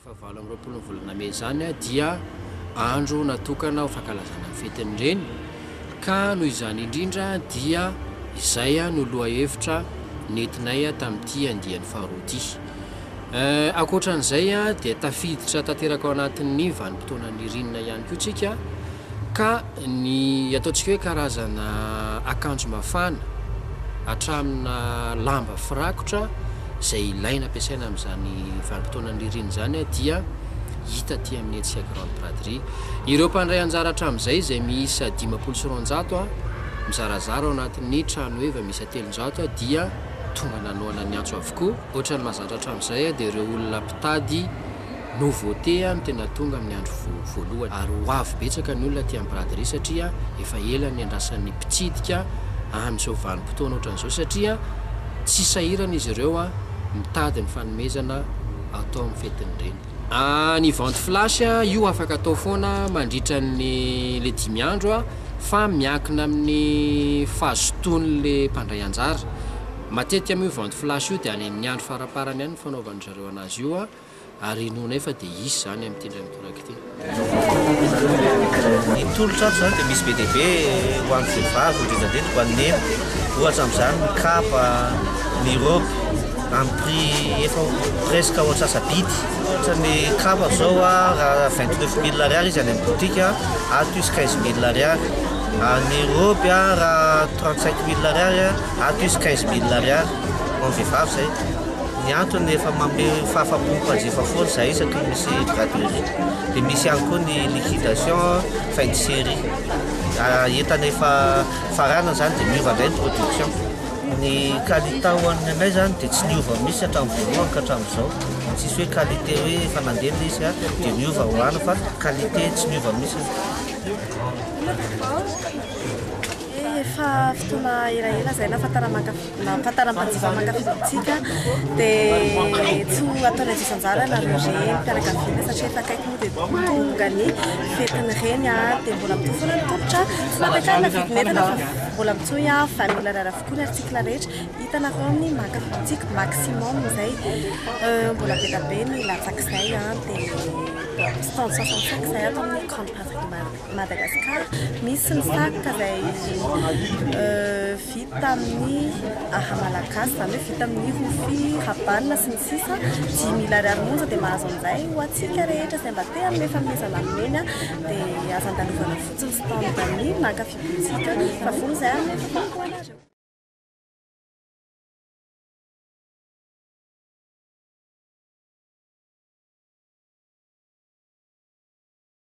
Fahavalo amby roapolo ny volana May zany dia andro natokana ho fankalazana ny fetiny ireny, ka noho izany indrindra dia izay no loha hevitra nentinay tamin'ity andiany faharoa ity. Ankoatran'izay dia tafiditra tanteraka ao anatin'ny vanim-potoanan'ny ririnina ihany koa tsika, ka ny ataontsika hoe karazana akanjo mafana hatramina lamba firakotra izay ilaina ampiasaina amin'izany vanim-potoanan'ny ririnina zany dia hita aty amin'ny Etsika Grande Braderie. Ireo mpandray anjara hatramin'izay izay miisa 500 mizarazara ao anatin'ny trano eva miisa 300 dia tonga nanoana ny antso avokoa. Ohatra ny mazatra hatramin'izay dia ireo olona mpitady nouveauté no tena tonga amin'ny andro voalohany, ary ho avy betsaka ny olona aty amin'ny braderie satria efa ela ny andrasan'ny mpitsidika amin'izao vanim-potoana ohatran'izao, satria tsy sahirana izy ireo mitady ny fanomezana atao amin'ny fetiny ireny. Ny vente flash io afaka atao foana mandritra ny le 5 andro fa miankina amin'ny fahazotoan'le mpandray anjara. Matetika amin'ny vente flash io dia any amin'ny andro faraparany ihany fanaovan'ny zareo anazy io, ary noho nefa dia isy zany amin'ny tindray mitoraka ity. Ny tolotra ato zany dia misy be dia be ho an'ny vehivavy indrindrandrindra ho an'ny nena, ohatra amin'izany ny kapa, ny robe amin'ny prix efa presque ohatra sasabidy. Ohatra ny kapa zao raha 29 000 ariary izy any amin'ny boutique, ato izy 15 000 ariary. Ny robe raha 35 000 ariary, ato izy 15 000 ariary ho an'ny vehivavy zay. Ny antony efa manome fahafapo-mpanjifa foana izay satria misy braderie. Dia misy ihany koa ny liquidation fin de série, entana efa farana zany dia miova indray ny production. Ny qualité ho anay zany dia tsy niova misy hatramin'ny voalohany ka hatramin'izao. Tsisy hoe qualité hoe efa nandeha izy dia miova ho ana, fa qualité tsy miova misy. Efa fotoana elaela zay nafatara-mpanjifa mankafitsika dia tsy ataony ajisanjara nareo reny mpianakaviana satria efa akaiky moa dia tonga ny fetiny reny dia mbola mitofona ny tolotra tsy nampiakarina vidin'entana fa mbola mitsoy 20 000 ariary avokoa ny artikla rehetra. Hitanareo amin'ny mankafitsika maximum izay mbola be da be ny latsak'izay dia stand 65 izay ato amin'ny grande patrie Madagascar. Misy ny saka izay vita amin'ny malagasy, zany hoe vita amin'ny rofia, rabanina sy ny sisa, 10 000 ariary monja dia mahazo an'izay ho antsika rehetra izay mba te hanome fanomezana amin'eny dia azo andalovana fotsiny stand-ny mankafitsika fa vony izay amin'ny fahafantarana anareo.